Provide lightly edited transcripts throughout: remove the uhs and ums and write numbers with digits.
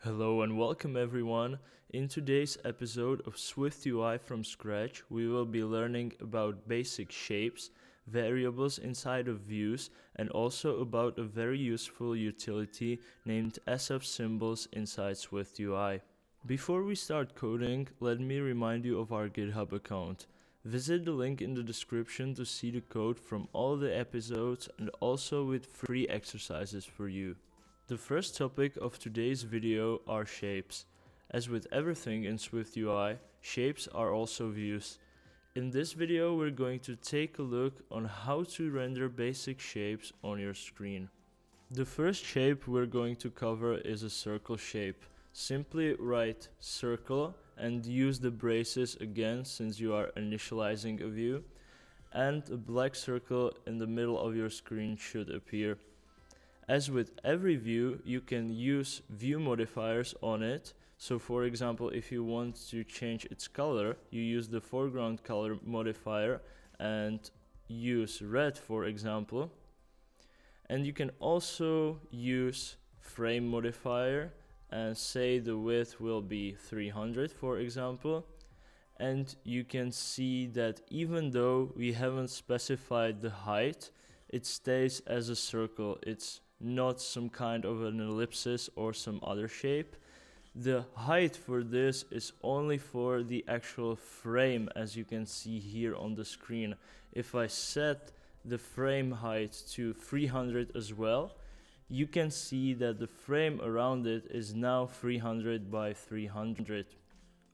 Hello and welcome everyone. In today's episode of SwiftUI from scratch, we will be learning about basic shapes, variables inside of views, and also about a very useful utility named SF symbols inside SwiftUI. Before we start coding, let me remind you of our GitHub account. Visit the link in the description to see the code from all the episodes and also with free exercises for you. The first topic of today's video are shapes. As with everything in SwiftUI, shapes are also views. In this video, we're going to take a look on how to render basic shapes on your screen. The first shape we're going to cover is a circle shape. Simply write circle and use the braces again since you are initializing a view, and a black circle in the middle of your screen should appear. As with every view, you can use view modifiers on it. So for example, if you want to change its color, you use the foreground color modifier and use red, for example. And you can also use frame modifier and say the width will be 300, for example. And you can see that even though we haven't specified the height, it stays as a circle. It's not some kind of an ellipsis or some other shape. The height for this is only for the actual frame, as you can see here on the screen. If I set the frame height to 300 as well, you can see that the frame around it is now 300 by 300.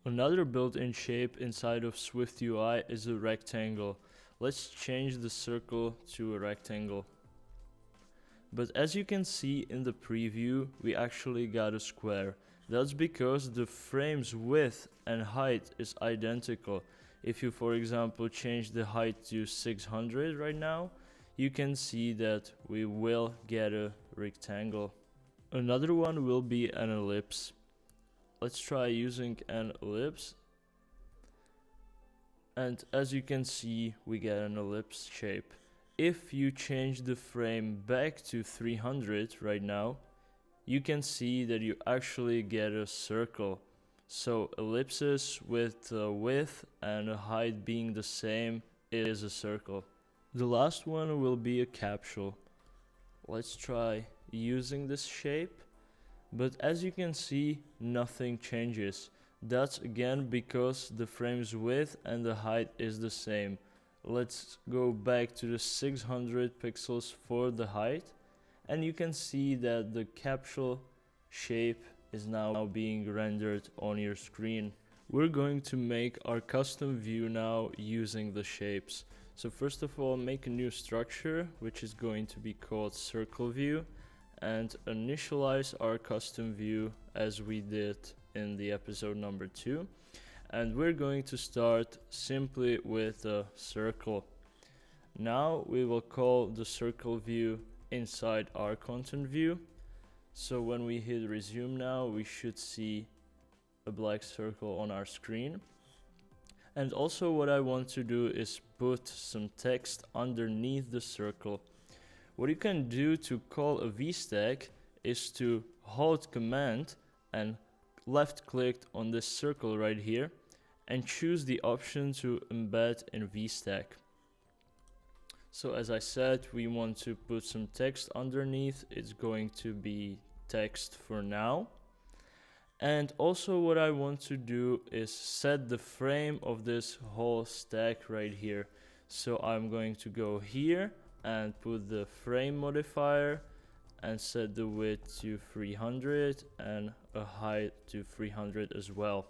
Another built-in shape inside of SwiftUI is a rectangle. Let's change the circle to a rectangle. But as you can see in the preview, we actually got a square. That's because the frame's width and height is identical. If you, for example, change the height to 600 right now, you can see that we will get a rectangle. Another one will be an ellipse. Let's try using an ellipse. And as you can see, we get an ellipse shape. If you change the frame back to 300 right now, you can see that you actually get a circle. So ellipses with width and a height being the same is a circle. The last one will be a capsule. Let's try using this shape. But as you can see, nothing changes. That's again because the frame's width and the height is the same. Let's go back to the 600 pixels for the height, and you can see that the capsule shape is now being rendered on your screen. We're going to make our custom view now using the shapes. So first of all, make a new structure, which is going to be called circle view, and initialize our custom view as we did in the episode number 2. And we're going to start simply with a circle. Now we will call the circle view inside our content view. So when we hit resume now, we should see a black circle on our screen. And also what I want to do is put some text underneath the circle. What you can do to call a Vstack is to hold Command and left click on this circle right here and choose the option to embed in Vstack. So as I said, we want to put some text underneath. It's going to be text for now. And also what I want to do is set the frame of this whole stack right here. So I'm going to go here and put the frame modifier and set the width to 300 and a height to 300 as well.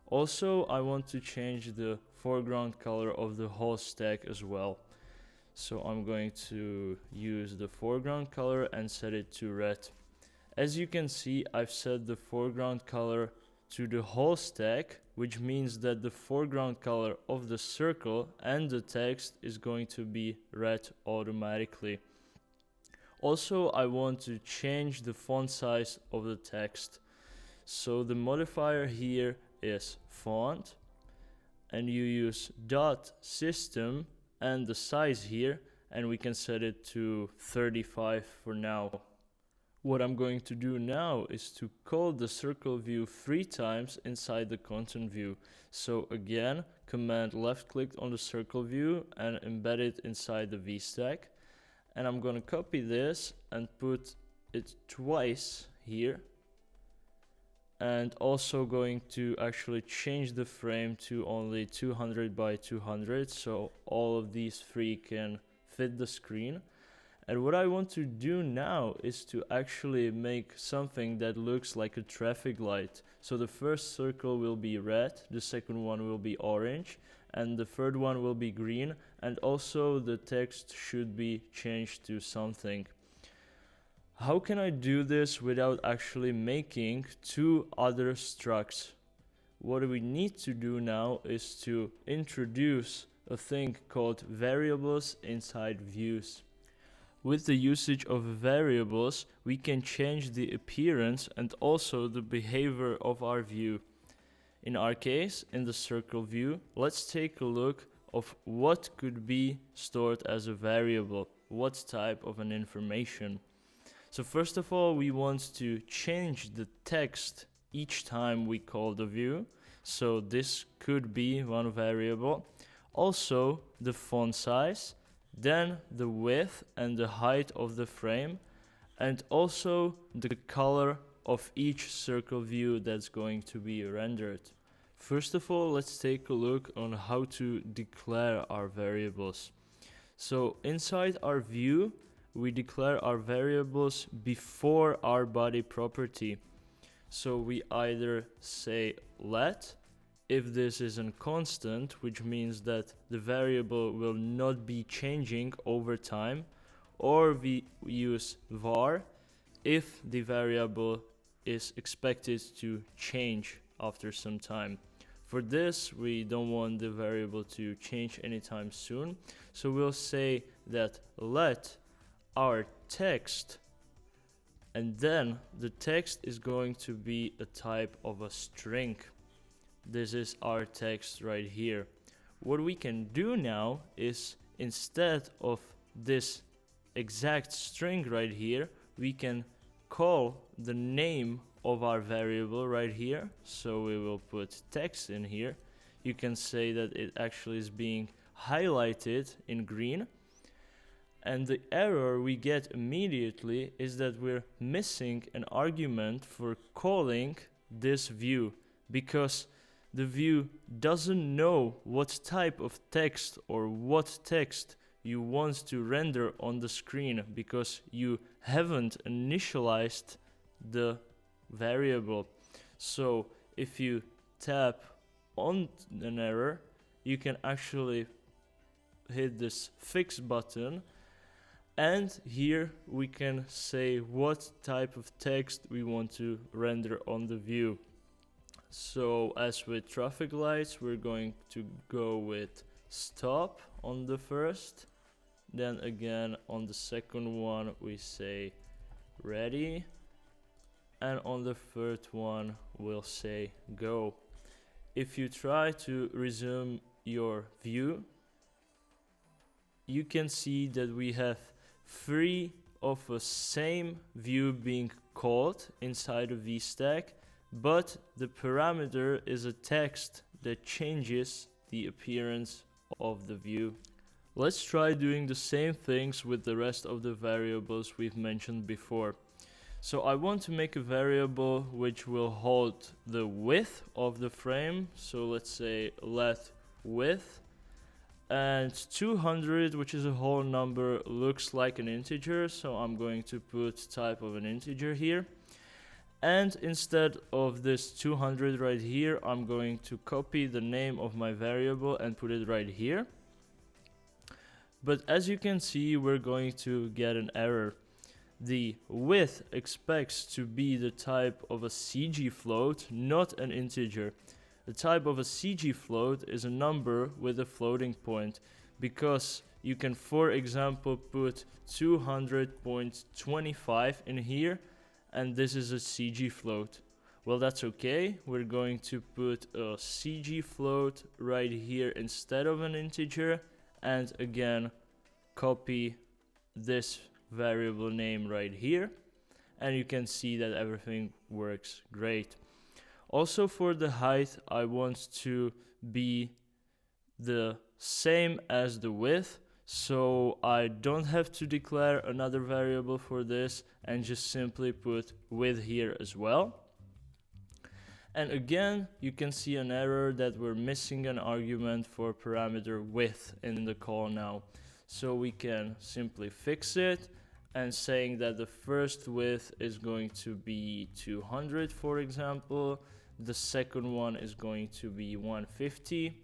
Also, I want to change the foreground color of the whole stack as well. So I'm going to use the foreground color and set it to red. As you can see, I've set the foreground color to the whole stack, which means that the foreground color of the circle and the text is going to be red automatically. Also, I want to change the font size of the text. So the modifier here is font, and you use dot system and the size here, and we can set it to 35 for now. What I'm going to do now is to call the circle view 3 times inside the content view. So again, command left click on the circle view and embed it inside the Vstack. And I'm going to copy this and put it twice here. And also going to actually change the frame to only 200 by 200, so all of these 3 can fit the screen. And what I want to do now is to actually make something that looks like a traffic light. So the first circle will be red, the second one will be orange, and the third one will be green, and also the text should be changed to something. How can I do this without actually making 2 other structs? What we need to do now is to introduce a thing called variables inside views. With the usage of variables, we can change the appearance and also the behavior of our view. In our case, in the circle view, let's take a look of what could be stored as a variable, what type of an information. So first of all, we want to change the text each time we call the view. So this could be one variable. Also the font size, then the width and the height of the frame, and also the color of each circle view that's going to be rendered. First of all, let's take a look on how to declare our variables. So inside our view, we declare our variables before our body property. So we either say let, if this is a constant, which means that the variable will not be changing over time, or we use var if the variable is expected to change after some time. For this, we don't want the variable to change anytime soon, so we'll say that let our text, and then the text is going to be a type of a string. This is our text right here. What we can do now is, instead of this exact string right here, we can call the name of our variable right here. So we will put text in here. You can say that it actually is being highlighted in green. And the error we get immediately is that we're missing an argument for calling this view, because the view doesn't know what type of text or what text you want to render on the screen, because you haven't initialized the variable. So if you tap on an error, you can actually hit this fix button, and here we can say what type of text we want to render on the view. So as with traffic lights, we're going to go with stop on the first, then again on the second one we say ready, and on the third one we'll say go. If you try to resume your view, you can see that we have 3 of a same view being called inside of Vstack, but the parameter is a text that changes the appearance of the view. Let's try doing the same things with the rest of the variables we've mentioned before. So I want to make a variable which will hold the width of the frame. So let's say let width, and 200, which is a whole number, looks like an integer, so I'm going to put type of an integer here. And instead of this 200 right here, I'm going to copy the name of my variable and put it right here. But as you can see, we're going to get an error. The width expects to be the type of a CG float, not an integer. The type of a CG float is a number with a floating point, because you can, for example, put 200.25 in here, and this is a CG float. Well, that's okay. We're going to put a CG float right here instead of an integer, and again copy this variable name right here, and you can see that everything works great. Also for the height, I want to be the same as the width, so I don't have to declare another variable for this and just simply put width here as well. And again, you can see an error that we're missing an argument for parameter width in the call now. So we can simply fix it and saying that the first width is going to be 200, for example. The second one is going to be 150.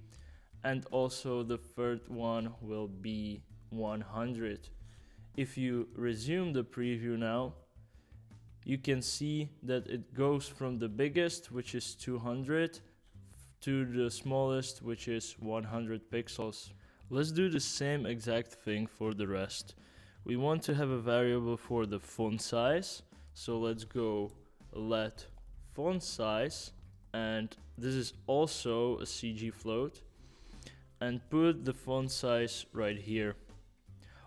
And also the third one will be 100. If you resume the preview now, you can see that it goes from the biggest, which is 200, to the smallest, which is 100 pixels. Let's do the same exact thing for the rest. We want to have a variable for the font size, so let's go let font size, and this is also a CG float, and put the font size right here.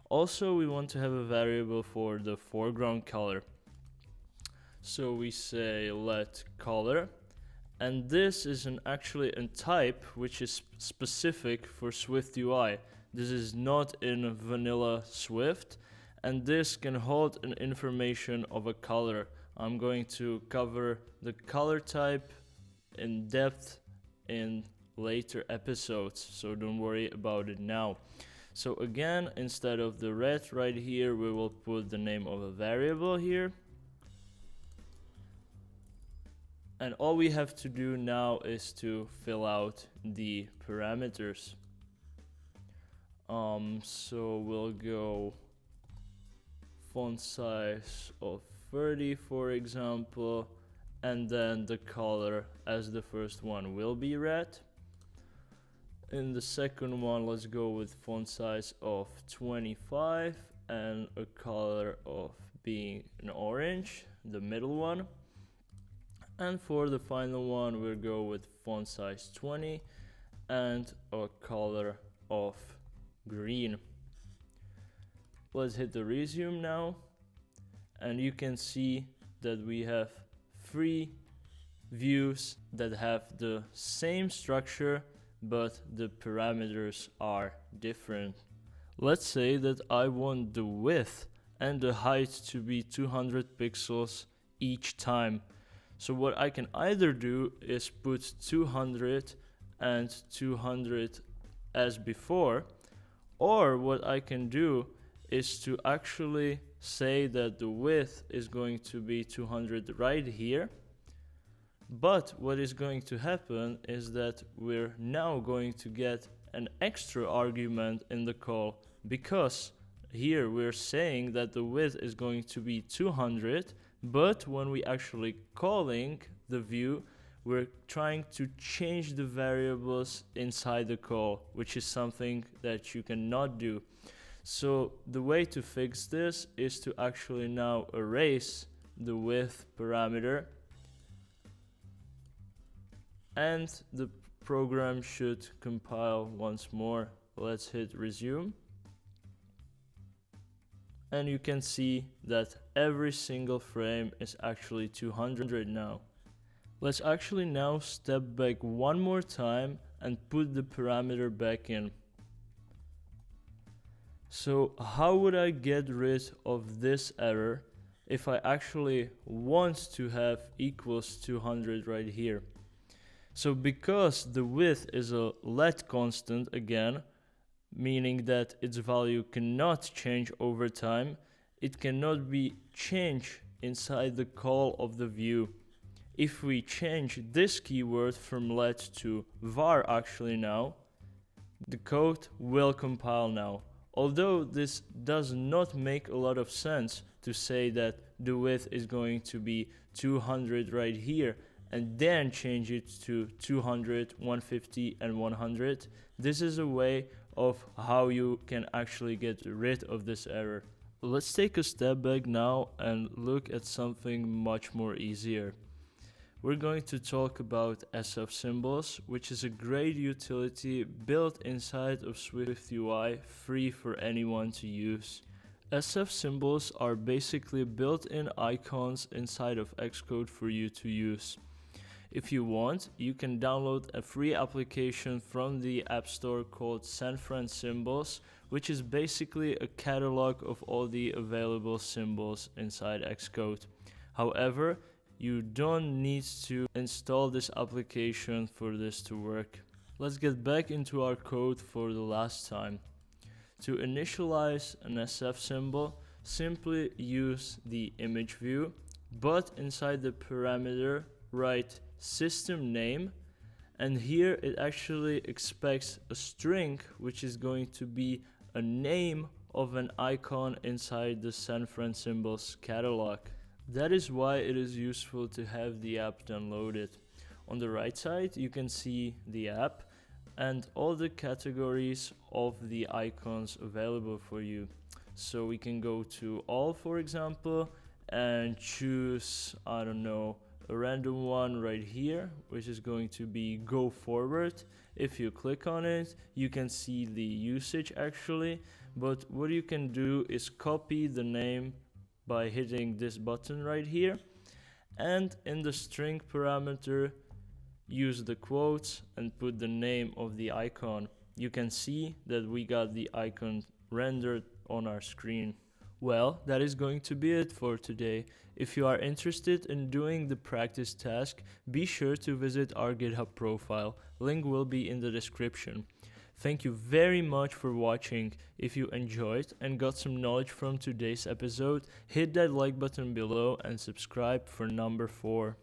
Also, we want to have a variable for the foreground color. So we say let color, and this is actually a type which is specific for SwiftUI. This is not in vanilla Swift, and this can hold an information of a color. I'm going to cover the color type in depth in later episodes, so don't worry about it now. So again, instead of the red right here, we will put the name of a variable here. And all we have to do now is to fill out the parameters. So we'll go font size of 30, for example, and then the color as the first one will be red. In the second one, let's go with font size of 25 and a color of being an orange, the middle one. And for the final one, we'll go with font size 20 and a color of green. Let's hit the resume now, and you can see that we have 3 views that have the same structure, but the parameters are different. Let's say that I want the width and the height to be 200 pixels each time. So what I can either do is put 200 and 200 as before, or what I can do is to actually say that the width is going to be 200 right here. But what is going to happen is that we're now going to get an extra argument in the call, because here we're saying that the width is going to be 200, but when we actually calling the view, we're trying to change the variables inside the call, which is something that you cannot do. So the way to fix this is to actually now erase the width parameter, and the program should compile once more. Let's hit resume. And you can see that every single frame is actually 200 now. Let's actually now step back one more time and put the parameter back in. So how would I get rid of this error if I actually want to have equals 200 right here? So because the width is a let constant again, meaning that its value cannot change over time, it cannot be changed inside the call of the view. If we change this keyword from let to var actually now, the code will compile now. Although this does not make a lot of sense to say that the width is going to be 200 right here and then change it to 200, 150 and 100. This is a way of how you can actually get rid of this error. Let's take a step back now and look at something much more easier. We're going to talk about SF symbols, which is a great utility built inside of SwiftUI, free for anyone to use. SF symbols are basically built-in icons inside of Xcode for you to use. If you want, you can download a free application from the App Store called Sanfran Symbols, which is basically a catalog of all the available symbols inside Xcode. However, you don't need to install this application for this to work. Let's get back into our code for the last time. To initialize an SF symbol, simply use the image view, but inside the parameter, write system name, and here it actually expects a string, which is going to be a name of an icon inside the Sanfran Symbols catalog. That is why it is useful to have the app downloaded. On the right side, you can see the app and all the categories of the icons available for you. So we can go to all, for example, and choose, I don't know, a random one right here, which is going to be go forward. If you click on it, you can see the usage actually, but what you can do is copy the name by hitting this button right here, and in the string parameter, use the quotes and put the name of the icon. You can see that we got the icon rendered on our screen. Well, that is going to be it for today. If you are interested in doing the practice task, be sure to visit our GitHub profile. Link will be in the description. Thank you very much for watching. If you enjoyed and got some knowledge from today's episode, hit that like button below and subscribe for number 4.